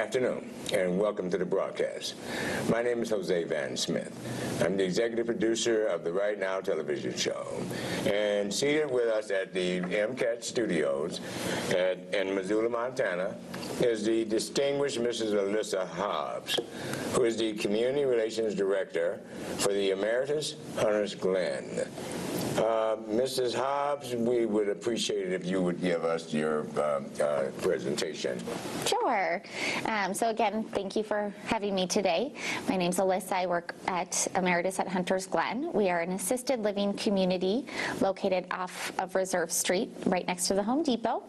afternoon, and welcome to the broadcast. My name is Jose Van Smith. I'm the executive producer of the Right Now television show. And seated with us at the MCAT studios in Missoula, Montana, is the distinguished Mrs. Alyssa Hobbs, who is the Community Relations Director for the Emeritus Hunters Glen. Mrs. Hobbs, we would appreciate it if you would give us your presentation. Sure. So again, thank you for having me today. My name's Alyssa. I work at Emeritus at Hunters Glen. We are an assisted living community located off of Reserve Street, right next to the Home Depot.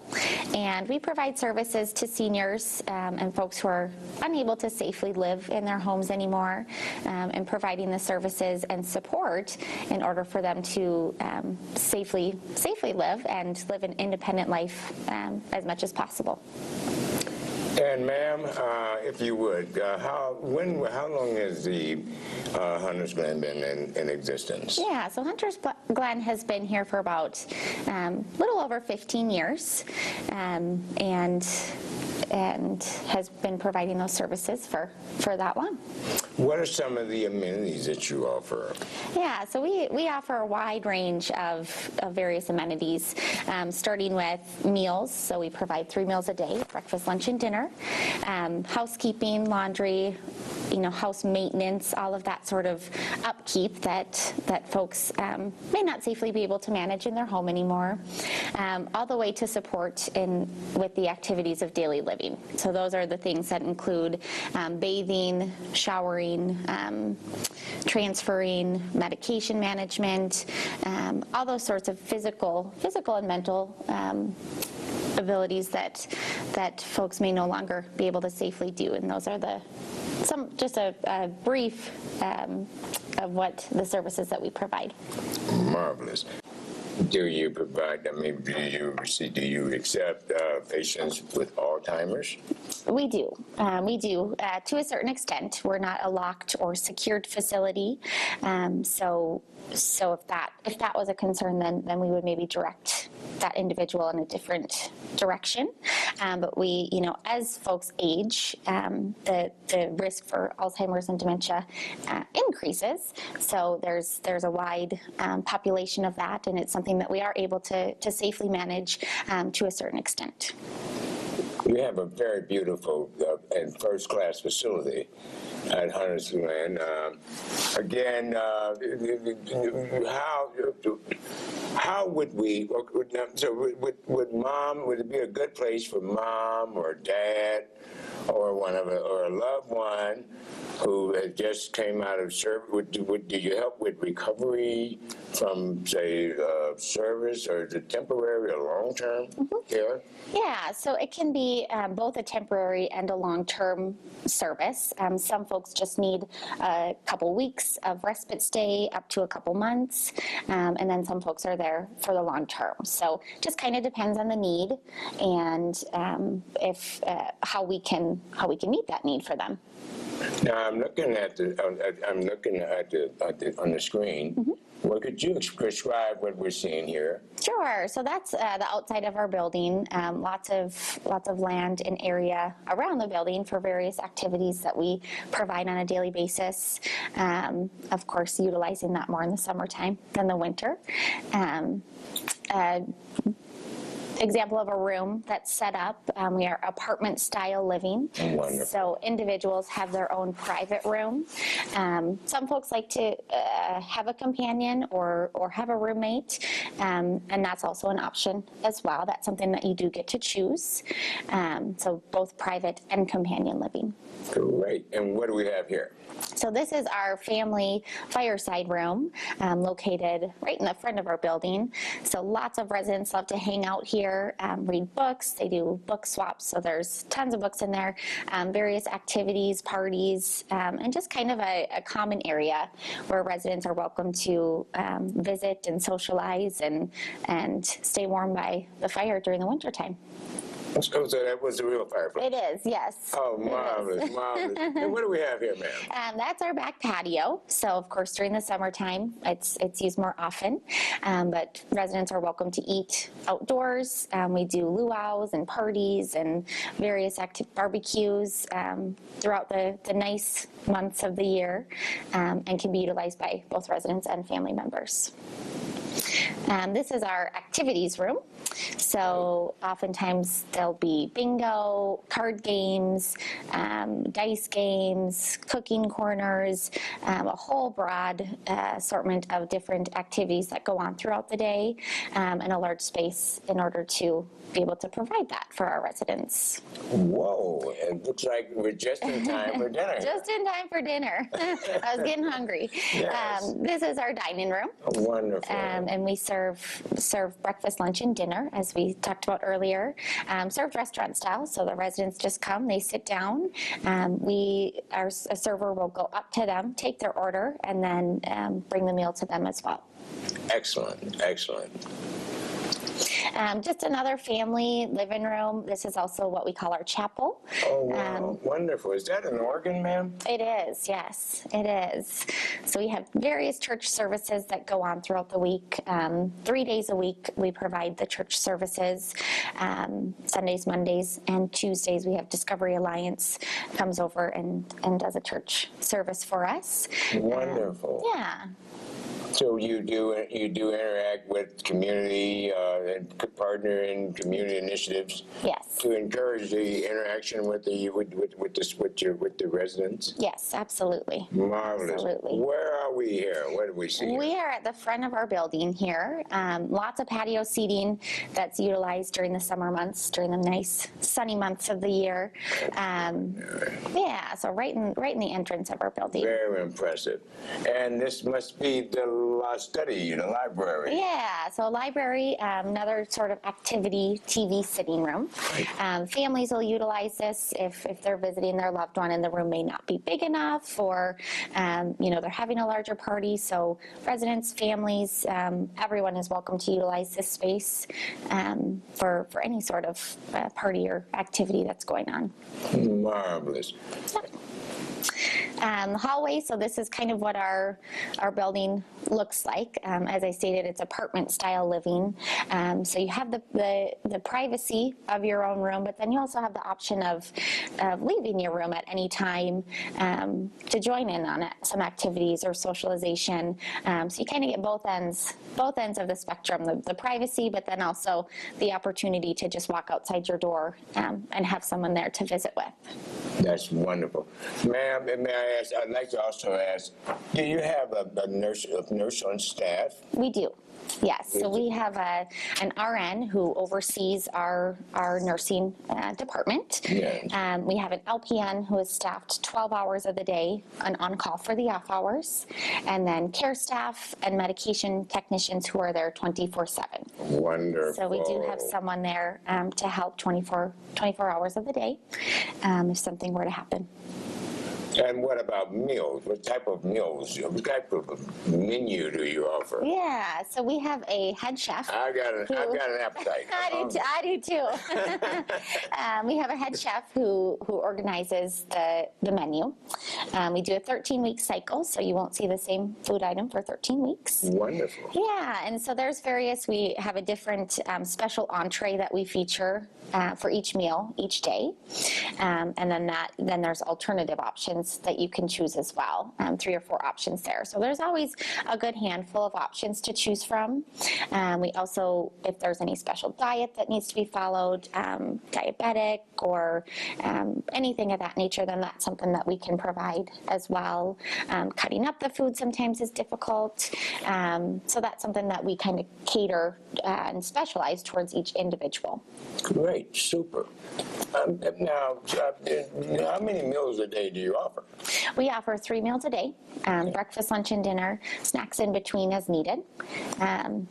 And we provide services to seniors and folks who are unable to safely live in their homes anymore, and providing the services and support in order for them to safely live and live an independent life as much as possible. And ma'am, if you would, how long has the Hunters Glen been in existence? Yeah, so Hunters Glen has been here for about little over 15 years, and has been providing those services for that long. What are some of the amenities that you offer? Yeah, so we offer a wide range of various amenities, starting with meals. So we provide 3 meals a day, breakfast, lunch, and dinner. Housekeeping, laundry, house maintenance, all of that sort of upkeep that folks may not safely be able to manage in their home anymore, all the way to support with the activities of daily living. So those are the things that include bathing, showering, transferring, medication management, all those sorts of physical and mental abilities that folks may no longer be able to safely do. And those are just a brief of what the services that we provide. Marvelous. Do you provide, do you accept patients with Alzheimer's? We do. To a certain extent. We're not a locked or secured facility. So if that was a concern, then we would maybe direct that individual in a different direction. But we, as folks age, the risk for Alzheimer's and dementia increases. So there's a wide population of that, and it's something that we are able to safely manage to a certain extent. You have a very beautiful and first-class facility at Hunters Glen. Again, how would we? So would it be a good place for mom or dad or or a loved one who has just came out of service? Do you help with recovery from, say, service, or is it temporary or long-term care? Yeah, so it can be both a temporary and a long-term service. Some folks just need a couple weeks of respite stay, up to a couple months, and then some folks are there for the long term. So just kind of depends on the need and how we can meet that need for them. Now I'm looking at on the screen. Mm-hmm. Well, could you describe what we're seeing here? Sure. So that's the outside of our building. Lots of land and area around the building for various activities that we provide on a daily basis. Of course, utilizing that more in the summertime than the winter. Example of a room that's set up. We are apartment style living. Wonderful. So individuals have their own private room. Some folks like to have a companion or have a roommate, and that's also an option as well. That's something that you do get to choose. So both private and companion living. Great. And what do we have here? So this is our family fireside room, located right in the front of our building. So lots of residents love to hang out here, read books. They do book swaps, so there's tons of books in there, various activities, parties, and just kind of a common area where residents are welcome to visit and socialize and stay warm by the fire during the wintertime. So that was the real fireplace. It is, yes. Oh, It is. marvelous, marvelous. And what do we have here, ma'am? That's our back patio. So of course, during the summertime, it's used more often. But residents are welcome to eat outdoors. We do luau's and parties and various active barbecues throughout the nice months of the year, and can be utilized by both residents and family members. This is our activities room. So oftentimes there'll be bingo, card games, dice games, cooking corners, a whole broad assortment of different activities that go on throughout the day, and a large space in order to be able to provide that for our residents. Whoa, it looks like we're just in time for dinner. Just in time for dinner. I was getting hungry. Yes. This is our dining room. Wonderful. And we serve breakfast, lunch, and dinner, as we talked about earlier. Served restaurant style, so the residents just come, they sit down. A server will go up to them, take their order, and then bring the meal to them as well. Excellent, excellent. Just another family living room. This is also what we call our chapel. Oh, wow, wonderful. Is that an organ, ma'am? It is, yes, it is. So we have various church services that go on throughout the week. 3 days a week we provide the church services. Sundays, Mondays, and Tuesdays we have Discovery Alliance comes over and does a church service for us. Wonderful. Yeah. So you do interact with community and partner in community initiatives Yes. to encourage the interaction with the residents. Yes, absolutely. Marvelous. Absolutely. Where are we here? What do we see? Here? We are at the front of our building here. Lots of patio seating that's utilized during the summer months, during the nice sunny months of the year. Yeah, so right in the entrance of our building. Very impressive. And this must be the study, the library. Yeah, so a library, another sort of activity TV sitting room. Families will utilize this if they're visiting their loved one and the room may not be big enough, or they're having a larger party. So residents, families, everyone is welcome to utilize this space for any sort of party or activity that's going on. Marvelous. Hallway, so this is kind of what our building looks like. As I stated, it's apartment style living. So you have the privacy of your own room, but then you also have the option of leaving your room at any time to join in on some activities or socialization. So you kind of get both ends of the spectrum, the privacy, but then also the opportunity to just walk outside your door and have someone there to visit with. That's wonderful. Ma'am, may I ask, I'd like to also ask, do you have a nurse on staff? We do. Yes, so we have an RN who oversees our nursing department. Yes. We have an LPN who is staffed 12 hours of the day and on call for the off hours, and then care staff and medication technicians who are there 24/7. Wonderful. So we do have someone there to help 24 hours of the day if something were to happen. And what about meals? What type of meals? What type of menu do you offer? Yeah, so we have a head chef. I've got an appetite. I do too. We have a head chef who organizes the menu. We do a 13-week cycle, so you won't see the same food item for 13 weeks. Wonderful. Yeah, and so there's we have a different special entree that we feature for each meal each day. And then there's alternative options that you can choose as well, 3 or 4 options there. So there's always a good handful of options to choose from. We also, if there's any special diet that needs to be followed, diabetic or anything of that nature, then that's something that we can provide as well. Cutting up the food sometimes is difficult. So that's something that we kind of cater and specialize towards each individual. Great, super. Now, how many meals a day do you offer? We offer 3 meals a day, breakfast, lunch, and dinner, snacks in between as needed.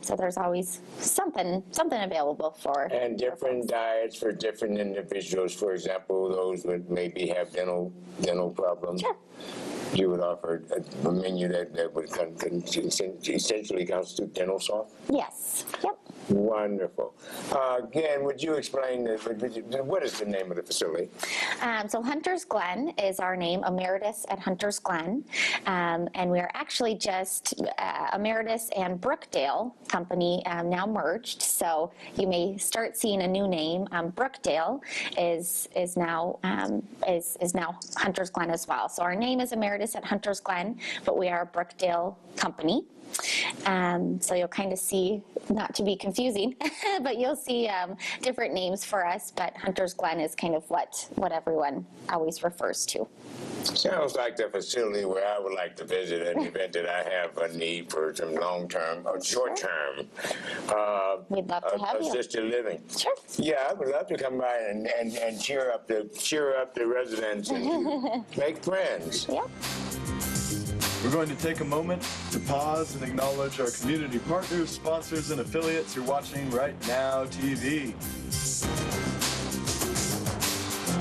So there's always something available for. And different diets for different individuals. For example, those that maybe have dental problems. Sure. You would offer a menu that would essentially constitute dental soft? Yes. Yep. Wonderful. Again, would you explain what is the name of the facility? So Hunters Glen is our name, Emeritus at Hunters Glen. And we're actually just Emeritus and Brookdale Company now merged. So you may start seeing a new name. Brookdale is now Hunters Glen as well. So our name is Emeritus at Hunters Glen, but we are a Brookdale company. So you'll kind of see, not to be confusing, but you'll see different names for us, but Hunters Glen is kind of what everyone always refers to. Sounds like the facility where I would like to visit in the event that I have a need for some long-term or short-term We'd love to have you. assisted living. Sure. Yeah, I would love to come by and cheer up the residents and make friends. Yeah. We're going to take a moment to pause and acknowledge our community partners, sponsors, and affiliates who are watching Right Now TV.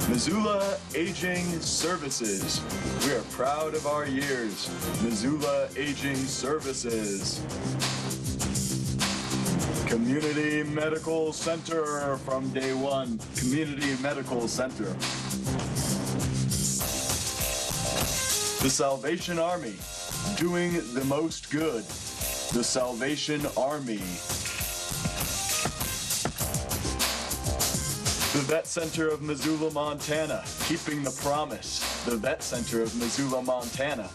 Missoula Aging Services. We are proud of our years. Missoula Aging Services. Community Medical Center from day one. Community Medical Center. The Salvation Army, doing the most good. The Salvation Army. The Vet Center of Missoula, Montana, keeping the promise. The Vet Center of Missoula, Montana.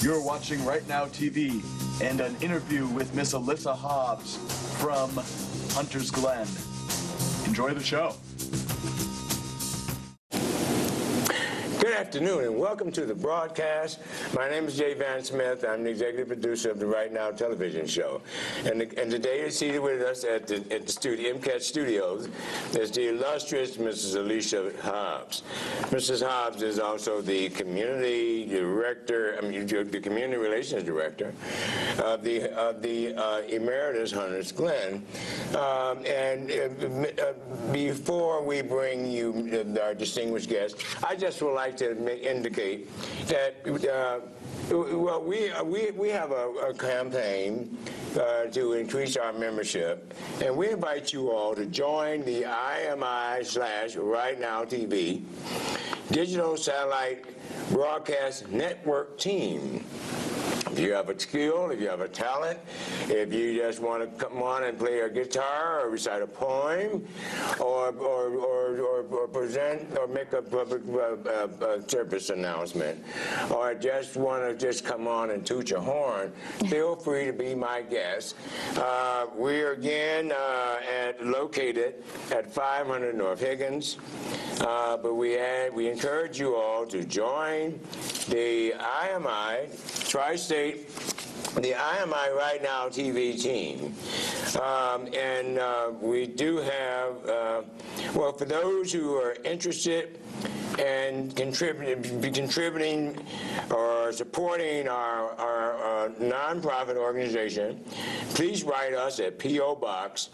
You're watching Right Now TV and an interview with Miss Alyssa Hobbs from Hunters Glen. Enjoy the show. Good afternoon and welcome to the broadcast. My name is Jay Van Smith. I'm the executive producer of the Right Now television show. And today is seated with us at the studio, MCAT Studios, is the illustrious Mrs. Alicia Hobbs. Mrs. Hobbs is also the community director, the community relations director of the Emeritus Hunters Glen. Before we bring you our distinguished guest, I just would like to indicate that we have a campaign to increase our membership, and we invite you all to join the IMI/Right Now TV Digital Satellite Broadcast Network team. If you have a skill, if you have a talent, if you just want to come on and play a guitar or recite a poem or present or make a public service announcement, or just want to just come on and toot your horn, feel free to be my guest. We're again located at 500 North Higgins, but we encourage you all to join the IMI Tri-State, the IMI Right Now TV team. We do have, well, for those who are interested in contributing or supporting our nonprofit organization, please write us at P.O. Box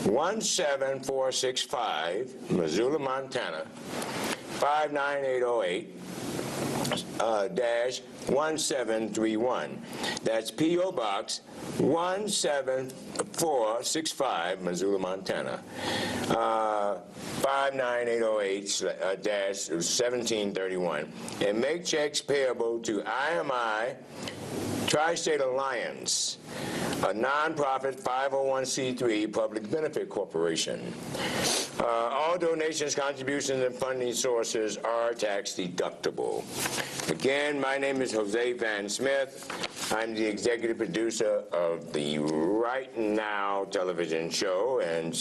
17465, Missoula, Montana, 59808. -1731. That's P.O. Box 17465, Missoula, Montana. 59808-1731. And make checks payable to IMI Tri-State Alliance, a nonprofit 501c3 public benefit corporation. All donations, contributions, and funding sources are tax deductible. Again, my name is Jose Van Smith. I'm the executive producer of the Right Now television show, and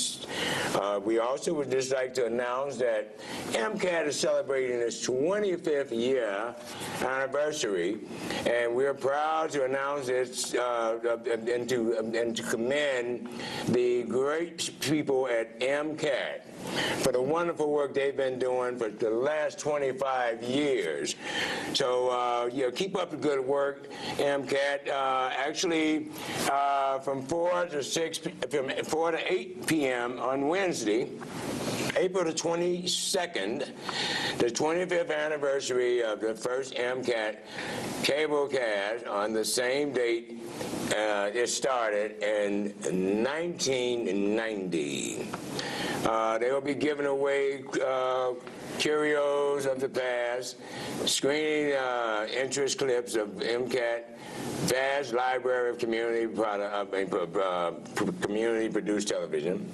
we also would just like to announce that MCAT is celebrating its 25th year anniversary, and we're proud to announce it and to commend the great people at MCAT for the wonderful work they've been doing for the last 25 years. So, keep up the good work, MCAT. Actually, from 4 to 8 p.m. on Wednesday, April the 22nd, the 25th anniversary of the first MCAT cablecast on the same date It started in 1990. They will be giving away curios of the past, screening interest clips of MCAT, vast library of community-produced television.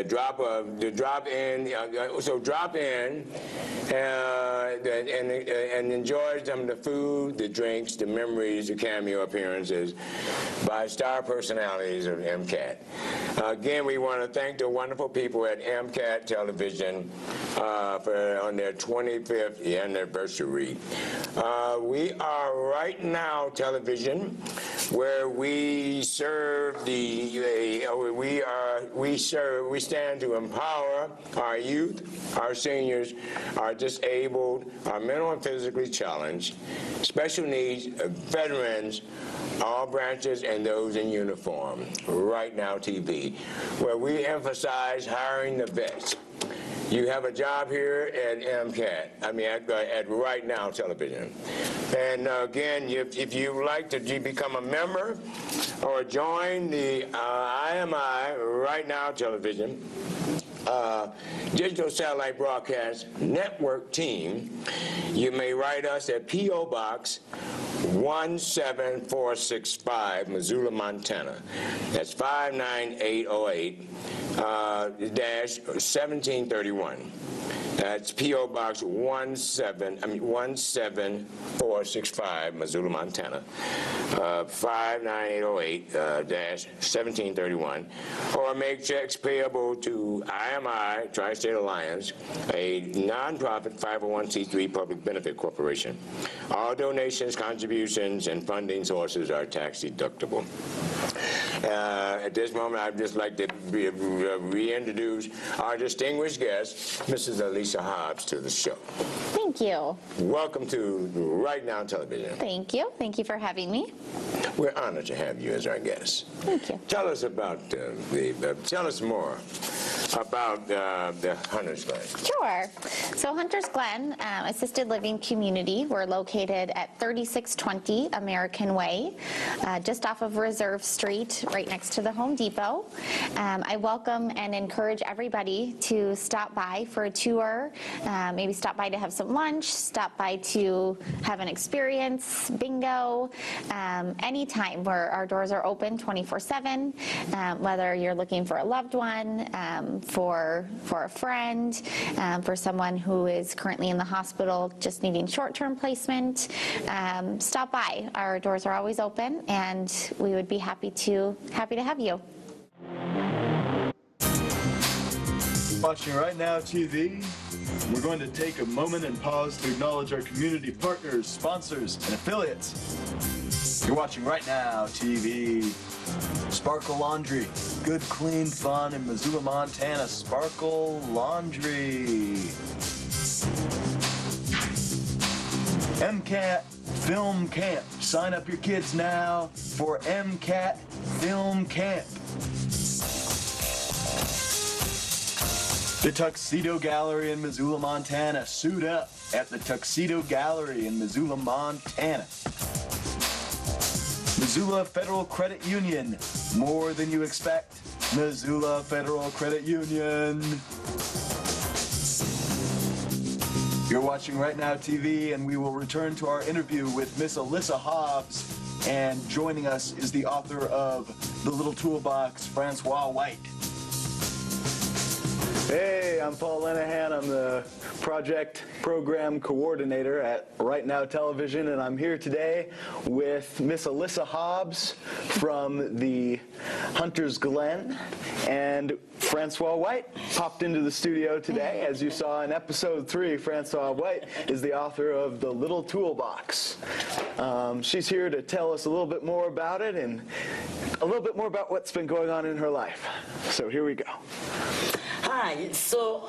Drop in and enjoy some of the food, the drinks, the memories, the cameo appearances by star personalities of MCAT. Again, we want to thank the wonderful people at MCAT Television on their 25th anniversary. We are Right Now Television, where we serve we stand to empower our youth, our seniors, our disabled, our mental and physically challenged, special needs, veterans, all branches, and those in uniform. Right Now TV, where we emphasize hiring the vets. You have a job here at MCAT, at Right Now Television. And again, if you would like to become a member or join the IMI Right Now Television Digital Satellite Broadcast Network team, you may write us at P.O. Box 17465, Missoula, Montana. That's 59808. -1731. That's P.O. Box 17465, Missoula, Montana. 59808-1731. Or make checks payable to IMI, Tri-State Alliance, a nonprofit 501c3 public benefit corporation. All donations, contributions, and funding sources are tax deductible. At this moment, I'd just like to reintroduce our distinguished guest, Mrs. Elisa Hobbs, to the show. Thank you. Welcome to Right Now Television. Thank you. Thank you for having me. We're honored to have you as our guest. Thank you. Tell us about tell us more about the Hunters Glen. Sure. So Hunters Glen Assisted Living Community, we're located at 3620 American Way, just off of Reserve Street, right next to the Home Depot. I welcome and encourage everybody to stop by for a tour, maybe stop by to have some lunch, stop by to have an experience, bingo, anytime. Our doors are open 24/7, whether you're looking for a loved one, for a friend, for someone who is currently in the hospital just needing short-term placement, stop by. Our doors are always open, and we would be happy to have you. Watching Right Now TV, we're going to take a moment and pause to acknowledge our community partners, sponsors, and affiliates. You're watching Right Now TV. Sparkle Laundry, good, clean fun in Missoula, Montana. Sparkle Laundry. MCAT Film Camp. Sign up your kids now for MCAT Film Camp. The Tuxedo Gallery in Missoula, Montana. Suit up at the Tuxedo Gallery in Missoula, Montana. Missoula Federal Credit Union. More than you expect. Missoula Federal Credit Union. You're watching Right Now TV, and we will return to our interview with Miss Elisa Hobbs. And joining us is the author of The Little Toolbox, Francois White. Hey, I'm Paul Lenahan. I'm the project program coordinator at Right Now Television, and I'm here today with Miss Elisa Hobbs from the Hunters Glen, and Francois White popped into the studio today. As you saw in episode 3, Francois White is the author of The Little Toolbox. She's here to tell us a little bit more about it and a little bit more about what's been going on in her life. So here we go. Hi, so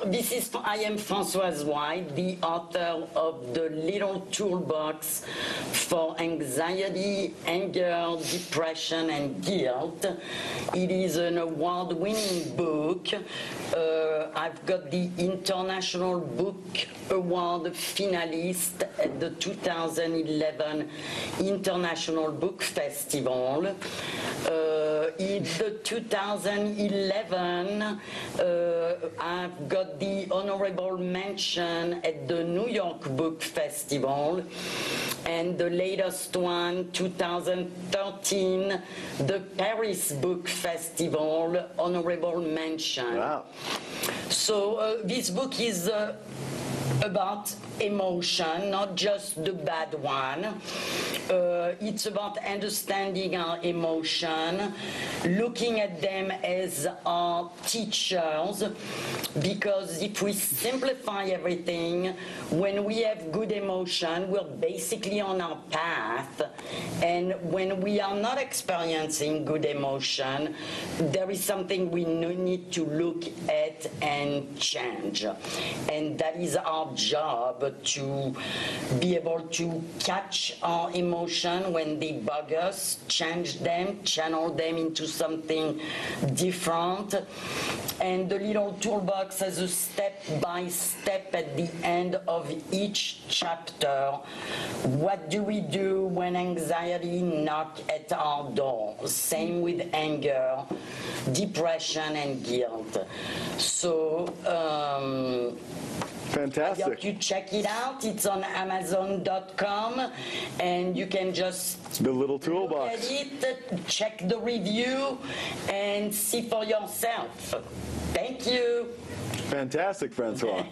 I am Françoise White, the author of The Little Toolbox for Anxiety, Anger, Depression, and Guilt. It is an award-winning book. I've got the International Book Award finalist at the 2011 International Book Festival. In the 2011, I've got the honorable mention at the New York Book Festival, and the latest one, 2013, the Paris Book Festival, honorable mention. Wow. So this book is about emotion, not just the bad one. It's about understanding our emotion, looking at them as our teachers, because if we simplify everything, when we have good emotion, we're basically on our path, and when we are not experiencing good emotion, there is something we need to look at and change, and that is our job, to be able to catch our emotion when they bug us, change them, channel them into something different. And the little toolbox has a step-by-step at the end of each chapter. What do we do when anxiety knocks at our door? Same with anger, depression, and guilt. So Fantastic. I hope you check it out. It's on Amazon.com, and you can just The Little look Toolbox. at it, check the review, and see for yourself. Thank you. Fantastic, Francois.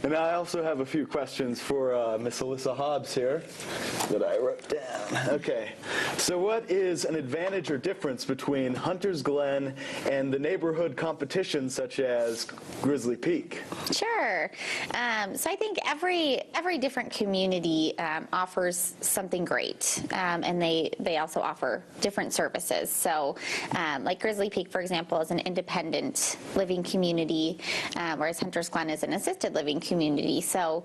And I also have a few questions for Miss Alyssa Hobbs here that I wrote down. Okay, so what is an advantage or difference between Hunter's Glen and the neighborhood competitions such as Grizzly Peak? Sure. So I think every different community offers something great, and they also offer different services. So like Grizzly Peak, for example, is an independent living community, whereas Hunter's Glen is an assisted living community. So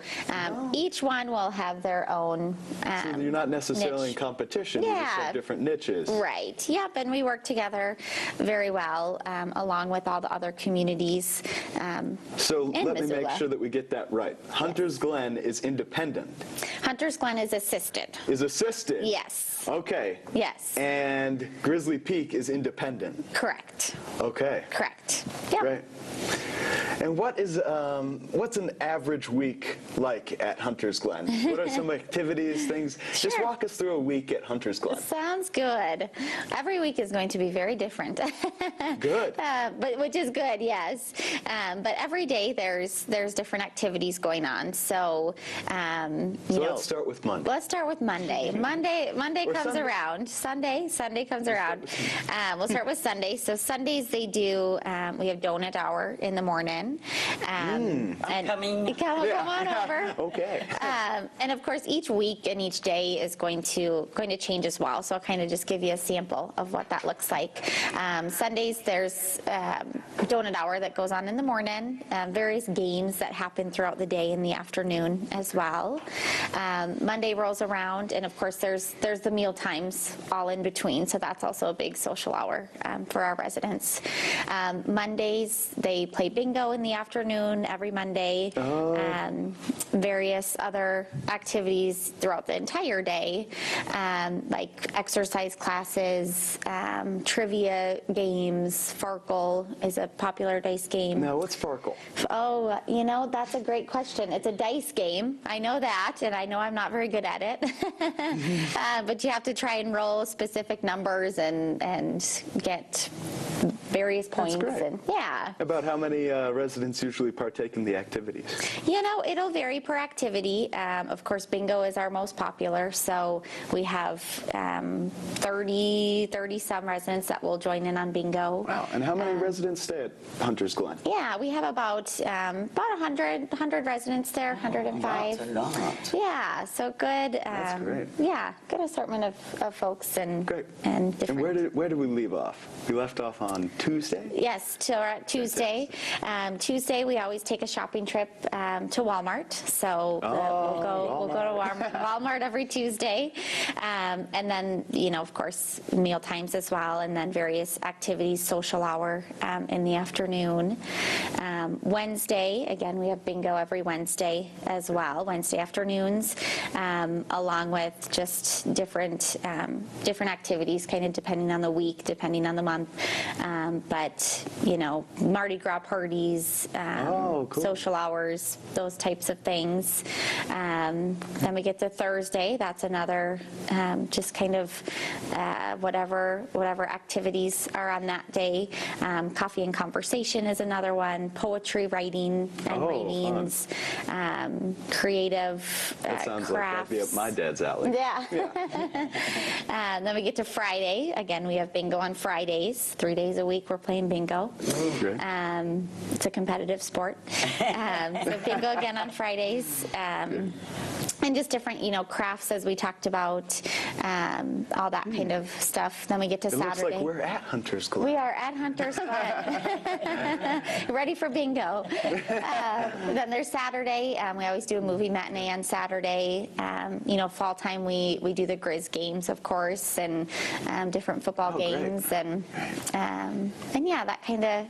each one will have their own So you're not necessarily niche. in competition, you just Yeah. have different niches. Right. Yep. And we work together very well, along with all the other communities. So in let me make Missoula. sure that we get that right. Hunter's Glen is independent, Hunter's Glen is assisted. is assisted. Yes. Okay. Yes. And Grizzly Peak is independent. Correct. Okay. Correct. Yep. Great. And what's an average week like at Hunter's Glen? What are some activities, things? Just Sure. walk us through a week at Hunter's Glen. Sounds good. Every week is going to be very different. Good. But which is good, yes. But every day there's different activities going on. So, So let's start with Monday. Let's start with Monday. Monday Or comes Sunday. around. Sunday comes around. We'll start with Sunday. So Sundays they do. We have donut hour in the morning. And coming. Come on over. Okay. And of course, each week and each day is going to change as well. So I'll kind of just give you a sample of what that looks like. Sundays, there's donut hour that goes on in the morning. Various games that happen throughout the day in the afternoon as well. Monday rolls around, and of course, there's the meal times all in between. So that's also a big social hour for our residents. Mondays, they play bingo in the afternoon every Monday. Various other activities throughout the entire day, like exercise classes, trivia games. Farkle is a popular dice game. Now, what's Farkle? Oh, that's a great question. It's a dice game. I know that, and I know I'm not very good at it. But you have to try and roll specific numbers and get various points. great. And yeah. About how many residents usually partake in the activities? It'll vary per activity. Of course, bingo is our most popular, so we have 30 some residents that will join in on bingo. Wow. And how many residents stay at Hunter's Glen? Yeah, we have about 100 residents there, 105. That's a lot. Yeah, so good. That's great. Yeah, good assortment of folks and Great. and different. And where did we leave off? We left off on on Tuesday? Yes, Tuesday. Tuesday, we always take a shopping trip to Walmart. So we'll go to Walmart every Tuesday. And then, of course, meal times as well, and then various activities, social hour in the afternoon. Wednesday, again, we have bingo every Wednesday as well, Wednesday afternoons, along with just different activities, kind of depending on the week, depending on the month. But, Mardi Gras parties, cool. social hours, those types of things. Then we get to Thursday. That's another just kind of whatever activities are on that day. Coffee and conversation is another one. Poetry, writing, and readings. Creative That sounds crafts. like that'd be up my dad's alley. Yeah. Then we get to Friday. Again, we have bingo on Fridays. 3 days a week we're playing bingo. Great. It's a competitive sport. So bingo again on Fridays. And just different, crafts as we talked about, all that kind of stuff. Then we get to It Saturday. looks like we're at Hunter's Glen. We are at Hunter's Glen. Ready for bingo. Then there's Saturday. We always do a movie matinee on Saturday. Fall time we do the Grizz games, of course, and different football games. And yeah, that kind of,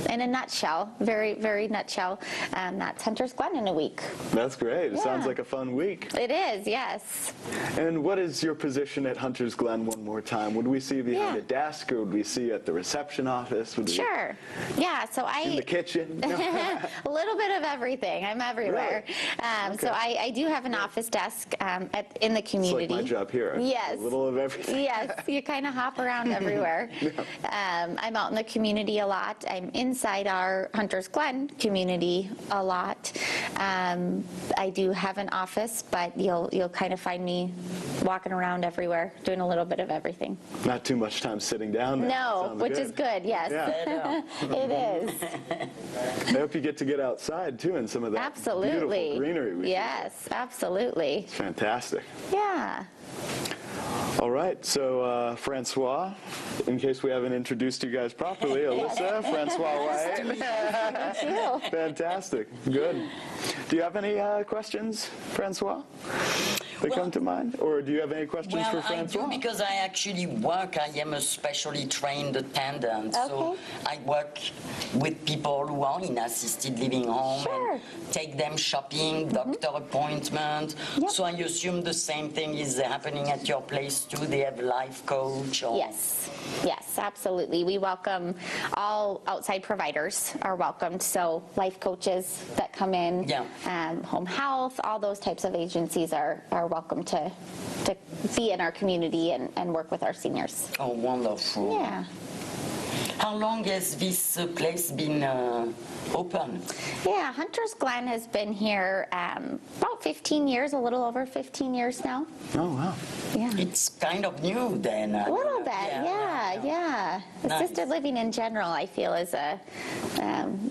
in a nutshell, very, very nutshell, that's Hunter's Glen in a week. That's great. It sounds Yeah. like a fun week. It is, yes. And what is your position at Hunter's Glen one more time? Would we see you behind Yeah. a desk, or would we see you at the reception office? Would we Sure. Yeah, so in the kitchen? No. a little bit of everything. I'm everywhere. Really? So I do have an office desk in the It's community. like my job here. Yes. A little of everything. Yes, you kind of hop around everywhere. I'm out in the community a lot. I'm inside our Hunter's Glen community a lot. I do have an office, but you'll kind of find me walking around everywhere, doing a little bit of everything. Not too much time sitting down there. No, Sounds which is good, yes. Yeah. It is. I hope you get to get outside, too, in some of that Absolutely. beautiful greenery. We see. Yes, absolutely. Fantastic. Yeah. All right, so Francois, in case we haven't introduced you guys properly, Alyssa, Francois White. Thank you. Fantastic. Good. Do you have any questions, Francois, that come to mind? Or do you have any questions for Well, I Francois? do because I actually work. I am a specially trained attendant. So Okay. I work with people who are in assisted living home Sure. and take them shopping, doctor appointment. Yep. So I assume the same thing is happening at your place too. They have life coach. Or... Yes, absolutely. We welcome all outside providers are welcomed. So life coaches that come in, Yeah. home health, all those types of agencies are welcome to be in our community and work with our seniors. Oh, wonderful. Yeah. How long has this place been open? Yeah, Hunter's Glen has been here about 15 years, a little over 15 years now. Oh, wow. Yeah. It's kind of new then. A little bit, yeah. Nice. Assisted living in general, I feel, is a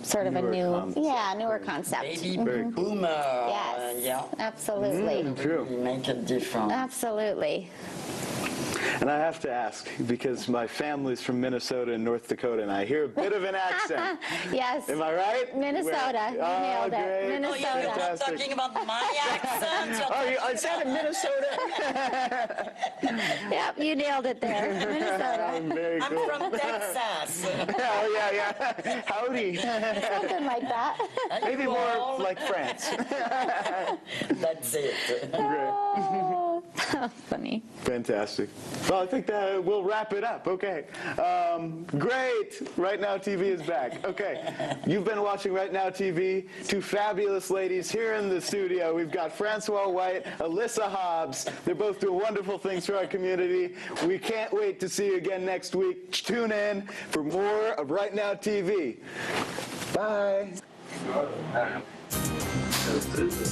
sort of Newer a concept. newer concept. Baby Very cool. boomer. Yes, Yeah. absolutely. True. We make a difference. Absolutely. And I have to ask, because my family's from Minnesota and North Dakota, and I hear a bit of an accent. Yes. Am I right? Minnesota. You nailed it. Great. Oh, Minnesota. you're not Fantastic. talking about my accent. You're I said in Minnesota. Yep, you nailed it there. Minnesota. Very I'm cool. from Texas. Oh, yeah. Howdy. Something like that. Maybe more Well, like France. That's it. Oh, funny. Fantastic. Well, I think that we'll wrap it up. Okay. Great. Right Now TV is back. Okay. You've been watching Right Now TV. Two fabulous ladies here in the studio. We've got Francois White, Alyssa Hobbs. They're both doing wonderful things for our community. We can't wait to see you again next week. Tune in for more of Right Now TV. Bye.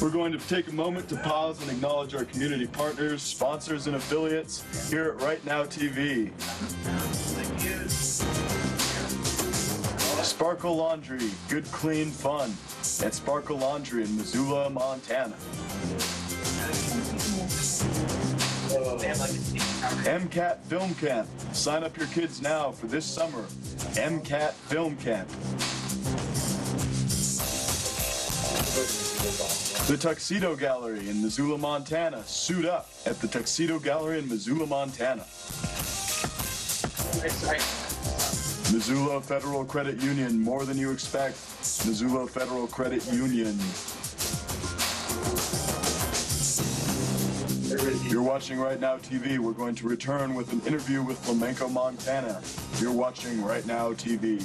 We're going to take a moment to pause and acknowledge our community partners, sponsors, and affiliates here at Right Now TV. Sparkle Laundry, good, clean fun at Sparkle Laundry in Missoula, Montana. MCAT Film Camp. Sign up your kids now for this summer. MCAT Film Camp. The Tuxedo Gallery in Missoula, Montana. Suit up at the Tuxedo Gallery in Missoula, Montana. Missoula Federal Credit Union, more than you expect. Missoula Federal Credit Union. You're watching Right Now TV. We're going to return with an interview with Flamenco Montana. You're watching Right Now TV.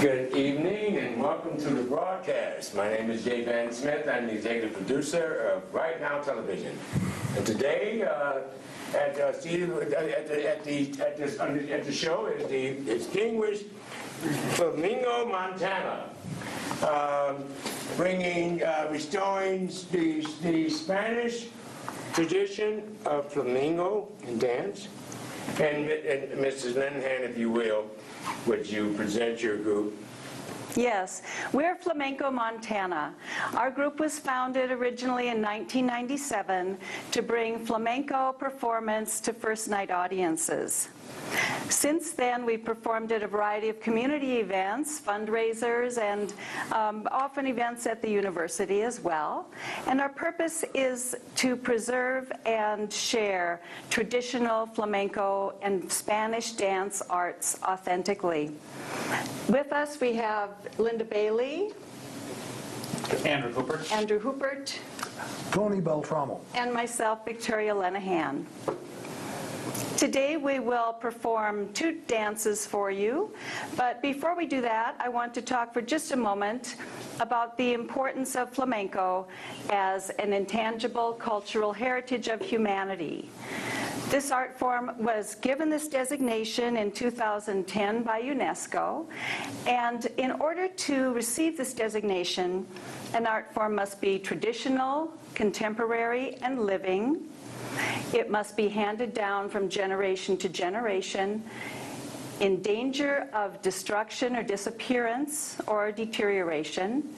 Good evening and welcome to the broadcast. My name is Jay Van Smith. I'm the executive producer of Right Now Television. And today, at the show is the distinguished Flamingo, Montana, restoring the Spanish tradition of flamingo and dance. And Mrs. Linehan, if you will, would you present your group? Yes, we're Flamenco Montana. Our group was founded originally in 1997 to bring flamenco performance to first night audiences. Since then, we've performed at a variety of community events, fundraisers, and often events at the university as well. And our purpose is to preserve and share traditional flamenco and Spanish dance arts authentically. With us, we have Linda Bailey, Andrew Hoopert, Tony Beltramo. and myself, Victoria Lenahan. Today we will perform 2 dances for you, but before we do that, I want to talk for just a moment about the importance of flamenco as an intangible cultural heritage of humanity. This art form was given this designation in 2010 by UNESCO, and in order to receive this designation, an art form must be traditional, contemporary, and living. It must be handed down from generation to generation, in danger of destruction or disappearance or deterioration,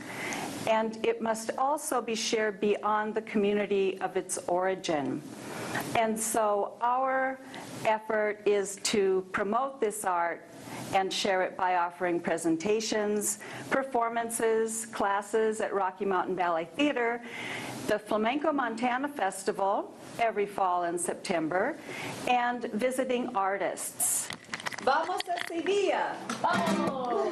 and it must also be shared beyond the community of its origin. And so our effort is to promote this art and share it by offering presentations, performances, classes at Rocky Mountain Ballet Theater, the Flamenco Montana Festival every fall in September, and visiting artists. Vamos a Sevilla! Vamos!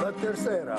La tercera.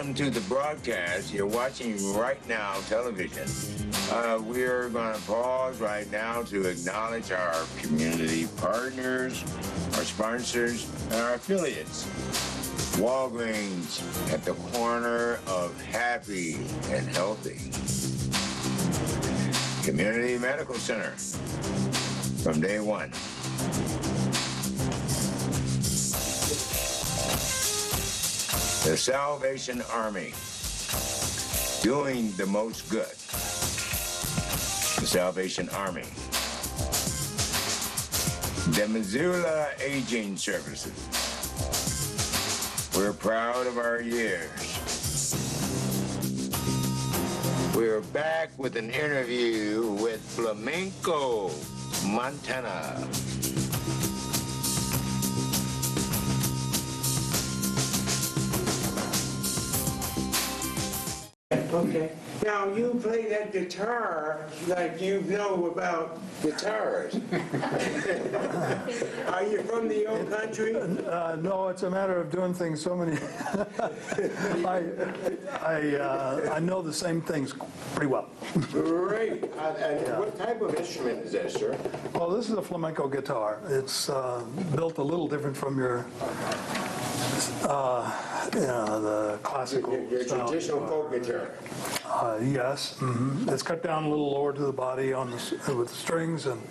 welcome to the broadcast. You're watching Right Now Television. We're going to pause right now to acknowledge our community partners, our sponsors, and our affiliates. Walgreens at the corner of happy and healthy. Community Medical Center from day one. The Salvation Army, doing the most good. The Salvation Army. The Missoula Aging Services. We're proud of our years. We're back with an interview with Flamenco, Montana. Okay. Now, you play that guitar like you know about guitars. Are you from the old country? No, it's a matter of doing things so many. I know the same things pretty well. Great. And what type of instrument is that, sir? Well, this is a flamenco guitar. It's built a little different from your, the classical Your style traditional guitar. folk guitar. Yes. It's cut down a little lower to the body on with the strings, and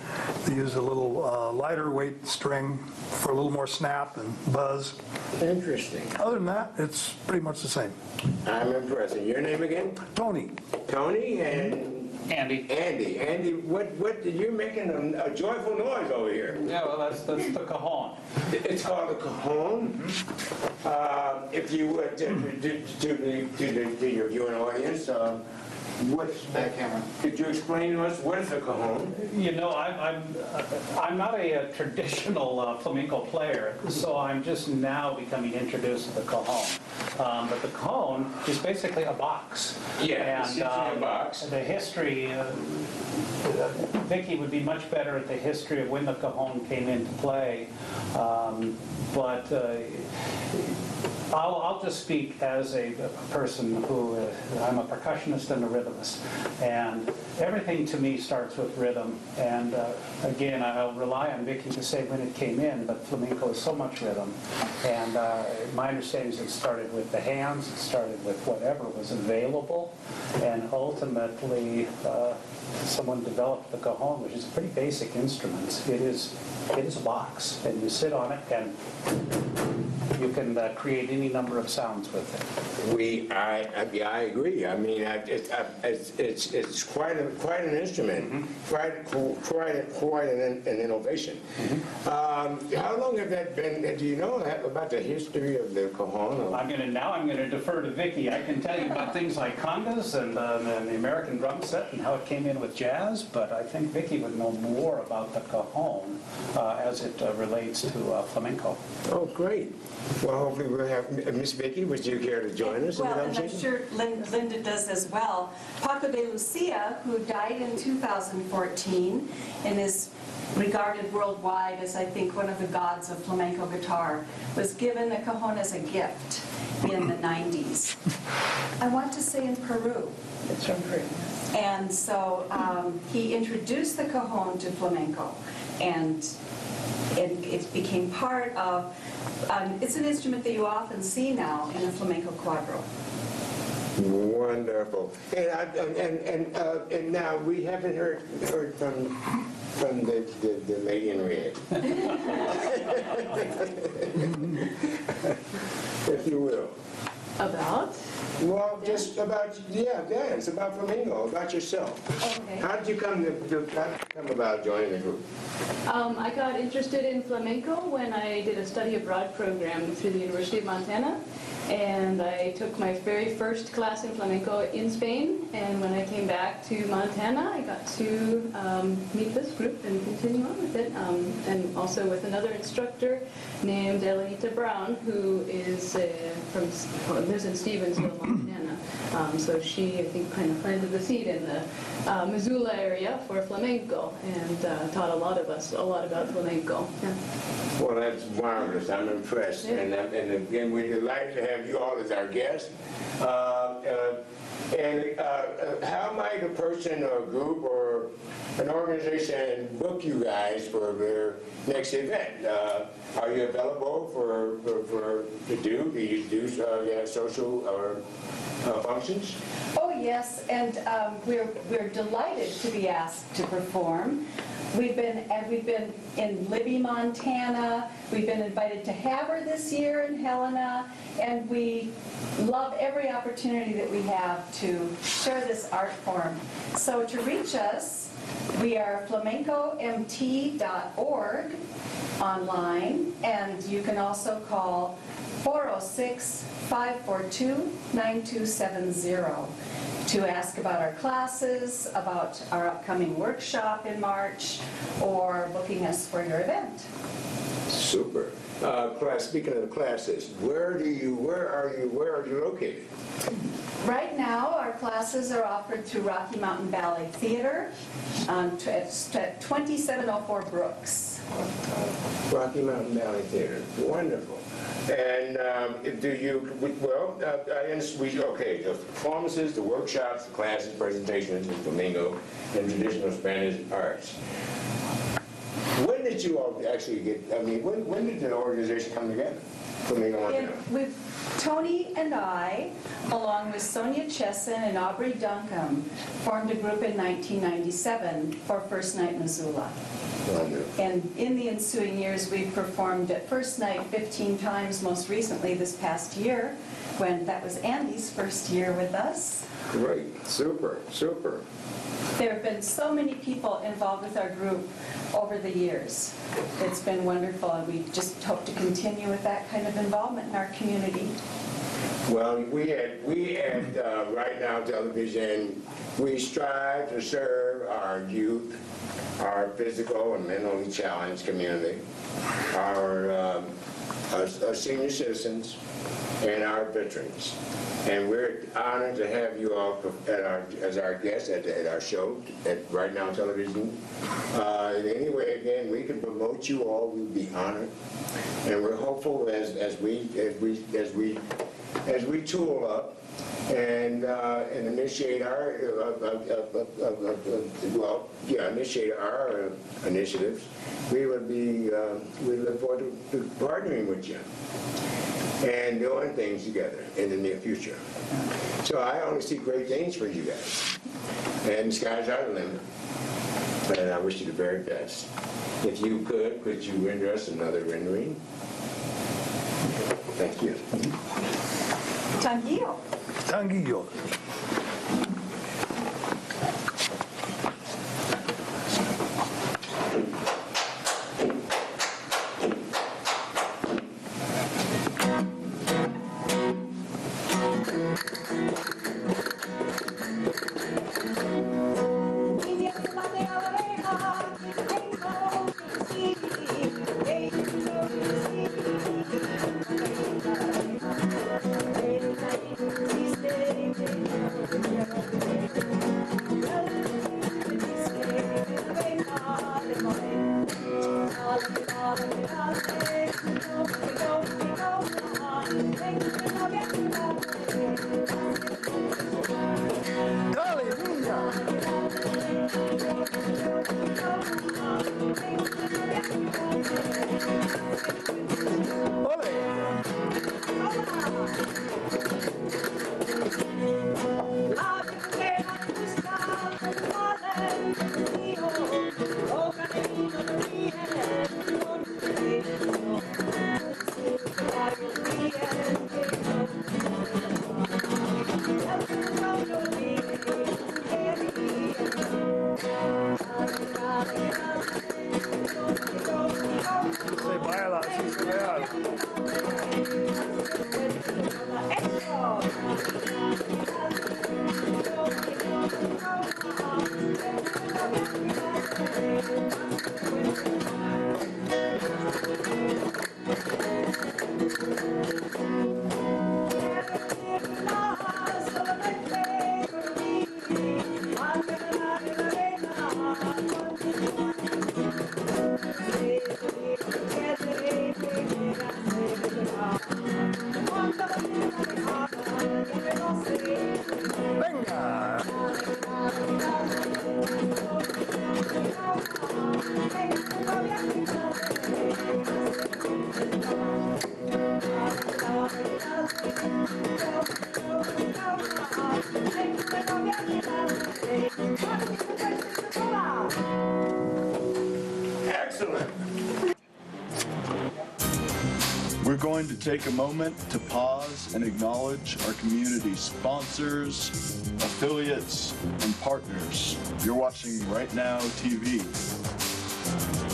they use a little lighter weight string for a little more snap and buzz. Interesting. Other than that, it's pretty much the same. I'm impressed. And your name again? Tony. Tony and Andy. Andy. Andy, what you're making a joyful noise over here. Yeah, well, that's the cajon. It's called a cajon. If you would, to your viewing audience, what's Back camera. Could you explain to us what is a cajon? You know, I'm not a traditional flamenco player, so I'm just now becoming introduced to the cajon. But the cajon is basically a box. Yeah, it's and usually a box. The history, Vicky would be much better at the history of when the cajon came into play. But I'll just speak as a person who, I'm a percussionist and a rhythmist, and everything to me starts with rhythm. And again, I'll rely on Vicky to say when it came in, but flamenco is so much rhythm. And my understanding is it started with the hands, it started with whatever was available, and ultimately someone developed the cajon, which is a pretty basic instrument. It is a box, and you sit on it, and you can create any number of sounds with it. I agree. I mean, it's quite an instrument, quite an innovation. How long have that been? Do you know about the history of the cajon? I'm going to defer to Vicky. I can tell you about things like congas and the American drum set and how it came in with jazz, but I think Vicky would know more about the cajon as it relates to flamenco. Oh, great. Well, hopefully we'll have Miss Vicky. Would you care to join us in the Well, and I'm conversation? sure Linda does as well. Paco de Lucia, who died in 2014 and is regarded worldwide as, I think, one of the gods of flamenco guitar, was given a cajon as a gift in the 90s. I want to say in Peru. It's from Peru. And so he introduced the cajon to flamenco, and it became part of, it's an instrument that you often see now in a flamenco quadro. Wonderful. And now we haven't heard from the lady in red. If you will. About? Well, just about, dance, about flamenco, about yourself. Okay. How did you come about joining the group? I got interested in flamenco when I did a study abroad program through the University of Montana. And I took my very first class in flamenco in Spain. And when I came back to Montana, I got to meet this group and continue on with it. And also with another instructor named Elenita Brown, who is lives in Stevensville, Montana. So she, I think, kind of planted the seed in the Missoula area for flamenco and taught a lot of us a lot about flamenco. Yeah. Well, that's marvelous. I'm impressed. Yeah. And again, we're delighted to have have you all as our guests. How might a person or a group or an organization book you guys for their next event? Are you available to do? Do you do social or functions? Oh, yes, and we're delighted to be asked to perform. We've been in Libby, Montana. We've been invited to Havre this year in Helena, and we love every opportunity that we have to share this art form. So to reach us, we are flamencomt.org online, and you can also call 406-542-9270 to ask about our classes, about our upcoming workshop in March, or booking us for your event. Super. Speaking of the classes, where are you located? Right now, our classes are offered through Rocky Mountain Ballet Theater at 2704 Brooks. Rocky Mountain Ballet Theater. Wonderful. And the performances, the workshops, the classes, presentations in flamenco and traditional Spanish arts. When did you all actually when did the organization come together? Tony and I, along with Sonia Chesson and Aubrey Duncombe, formed a group in 1997 for First Night Missoula. Wonderful. And in the ensuing years, we've performed at First Night 15 times, most recently this past year, when that was Andy's first year with us. Great. Super. Super. There have been so many people involved with our group over the years. It's been wonderful, and we just hope to continue with that kind of involvement in our community. Well, we at Right Now Television, we strive to serve our youth, our physical and mentally challenged community, our senior citizens, and our veterans. And we're honored to have you all as our guests at our show at Right Now Television. In any way, again, we can promote you all. We'd be honored, and we're hopeful as we tool up and initiate our initiatives. We look forward to partnering with you and doing things together in the near future. So I only see great things for you guys. And the skies are the limit. And I wish you the very best. If you could you render us another rendering? Thank you. Tanguillo. Tanguillo. going to take a moment to pause and acknowledge our community sponsors, affiliates, and partners. You're watching Right Now TV.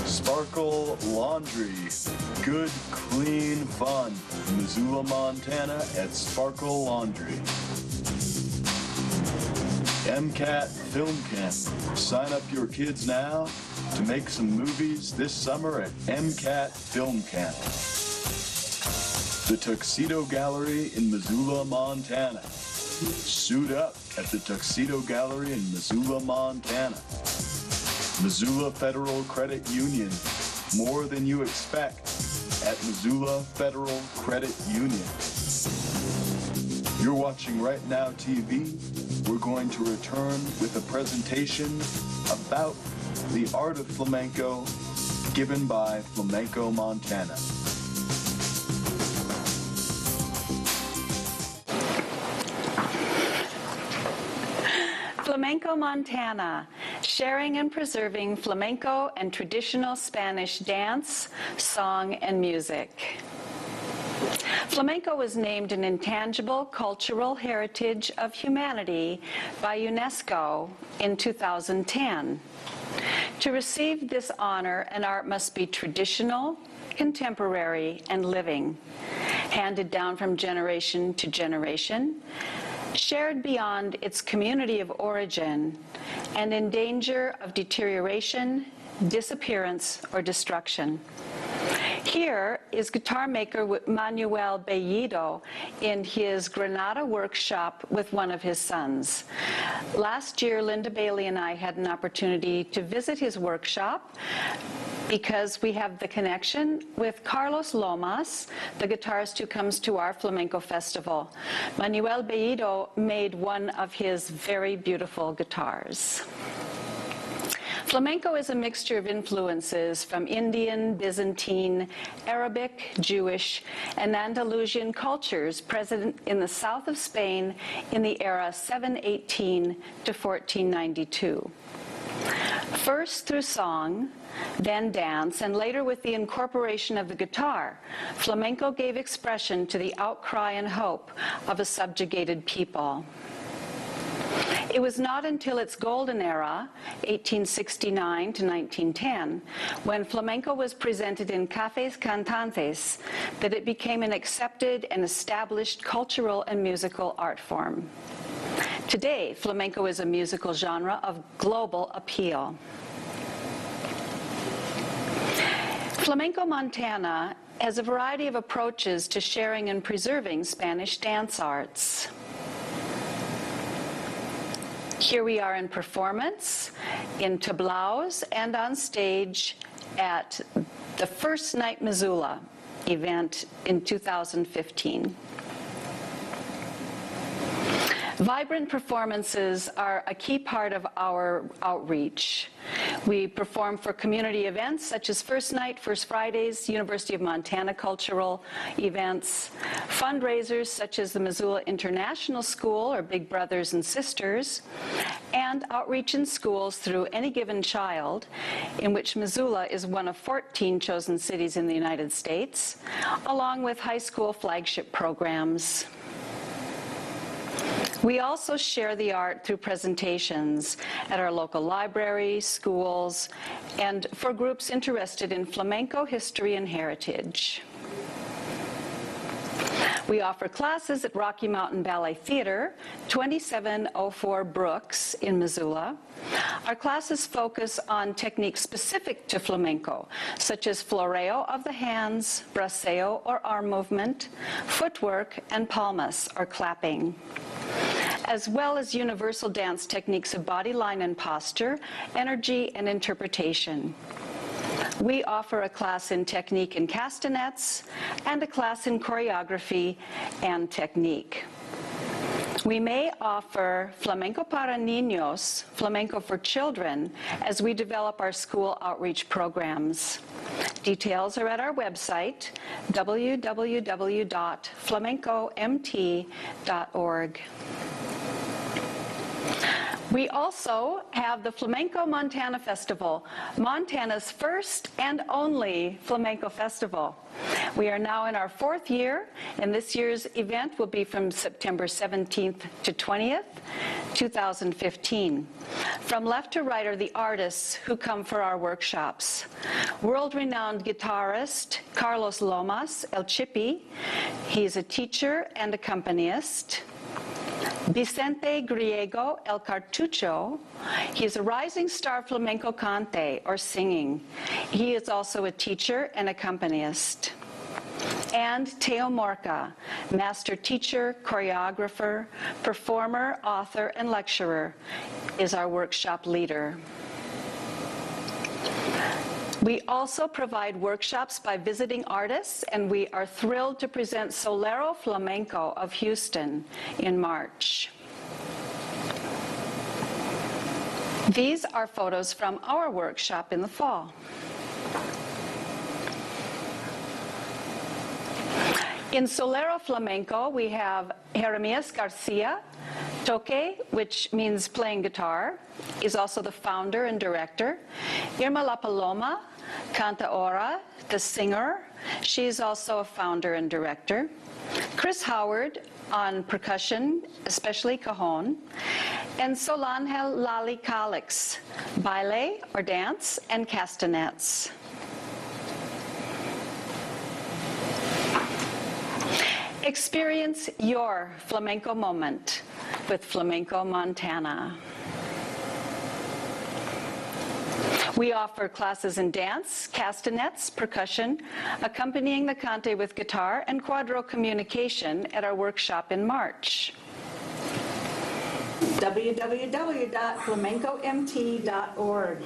Sparkle Laundry, good, clean fun. Missoula, Montana at Sparkle Laundry. MCAT Film Camp. Sign up your kids now to make some movies this summer at MCAT Film Camp. The Tuxedo Gallery in Missoula, Montana. Suit up at the Tuxedo Gallery in Missoula, Montana. Missoula Federal Credit Union. More than you expect at Missoula Federal Credit Union. You're watching Right Now TV. We're going to return with a presentation about the art of flamenco given by Flamenco Montana. Flamenco Montana, sharing and preserving flamenco and traditional Spanish dance, song, and music. Flamenco was named an intangible cultural heritage of humanity by UNESCO in 2010. To receive this honor, an art must be traditional, contemporary, and living, handed down from generation to generation, shared beyond its community of origin, and in danger of deterioration, disappearance, or destruction. Here is guitar maker Manuel Bellido in his Granada workshop with one of his sons. Last year, Linda Bailey and I had an opportunity to visit his workshop because we have the connection with Carlos Lomas, the guitarist who comes to our flamenco festival. Manuel Bellido made one of his very beautiful guitars. Flamenco is a mixture of influences from Indian, Byzantine, Arabic, Jewish, and Andalusian cultures present in the south of Spain in the era 718 to 1492. First through song, then dance, and later with the incorporation of the guitar, flamenco gave expression to the outcry and hope of a subjugated people. It was not until its golden era, 1869 to 1910, when flamenco was presented in cafés cantantes, that it became an accepted and established cultural and musical art form. Today, flamenco is a musical genre of global appeal. Flamenco Montana has a variety of approaches to sharing and preserving Spanish dance arts. Here we are in performance, in tablaos, and on stage at the First Night Missoula event in 2015. Vibrant performances are a key part of our outreach. We perform for community events such as First Night, First Fridays, University of Montana cultural events, fundraisers such as the Missoula International School or Big Brothers and Sisters, and outreach in schools through Any Given Child, in which Missoula is one of 14 chosen cities in the United States, along with high school flagship programs. We also share the art through presentations at our local libraries, schools, and for groups interested in flamenco history and heritage. We offer classes at Rocky Mountain Ballet Theater, 2704 Brooks in Missoula. Our classes focus on techniques specific to flamenco, such as floreo of the hands, braceo or arm movement, footwork, and palmas or clapping, as well as universal dance techniques of body line and posture, energy, and interpretation. We offer a class in technique and castanets and a class in choreography and technique. We may offer flamenco para niños, flamenco for children, as we develop our school outreach programs. Details are at our website, www.flamencomt.org. We also have the Flamenco Montana Festival, Montana's first and only flamenco festival. We are now in our 4th year, and this year's event will be from September 17th to 20th, 2015. From left to right are the artists who come for our workshops. World-renowned guitarist Carlos Lomas, El Chippy. He's a teacher and accompanist. Vicente Griego El Cartucho, he's a rising star flamenco cante, or singing. He is also a teacher and accompanist. And Teo Morca, master teacher, choreographer, performer, author, and lecturer, is our workshop leader. We also provide workshops by visiting artists, and we are thrilled to present Solero Flamenco of Houston in March. These are photos from our workshop in the fall. In Solero Flamenco, we have Jeremias Garcia. Toque, which means playing guitar, is also the founder and director. Irma La Paloma, cantaora, the singer. She's also a founder and director. Chris Howard on percussion, especially cajon. And Solange Lali Calix, ballet or dance, and castanets. Experience your flamenco moment with Flamenco Montana. We offer classes in dance, castanets, percussion, accompanying the cante with guitar, and quadro communication at our workshop in March. www.flamencomt.org.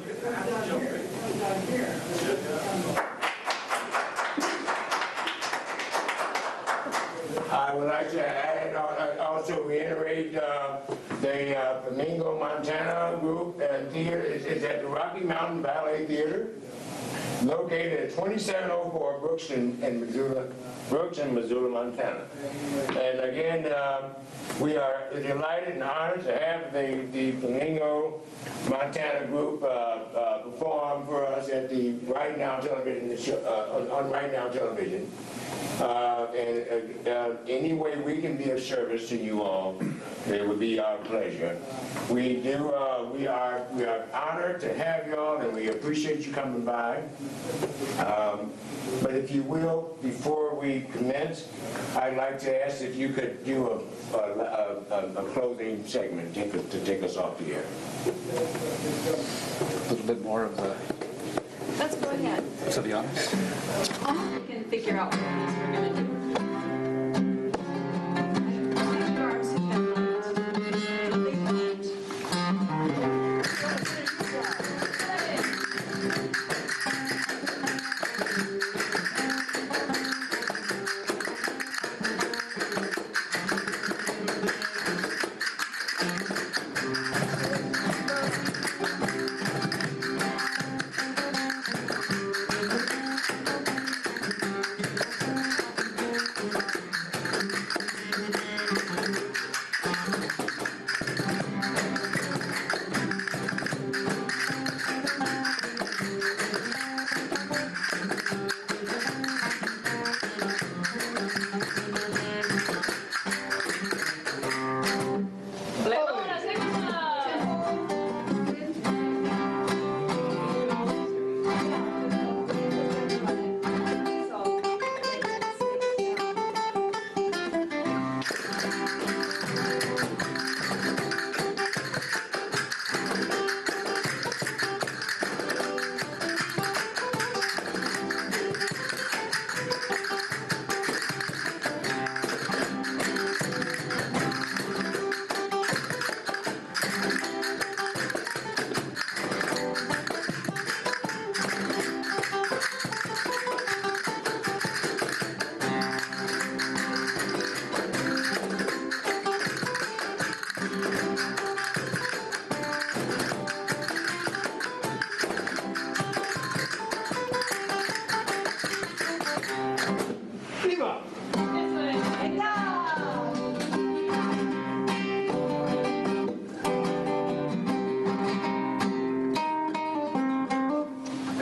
I would like to add, also reiterate the Flamingo Montana group and theater is at the Rocky Mountain Ballet Theater, located at 2704 Brooks in Missoula, Montana. And again, we are delighted and honored to have the Flamingo Montana group perform for us at the Right Now television show, on Right Now television. Any way we can be of service to you all, it would be our pleasure. We are honored to have you all, and we appreciate you coming by. But if you will, before we commence, I'd like to ask if you could do a closing segment to take us off the air. A little bit more of the, Let's go ahead. to be honest. We can figure out what it is we're going to do.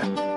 Montana.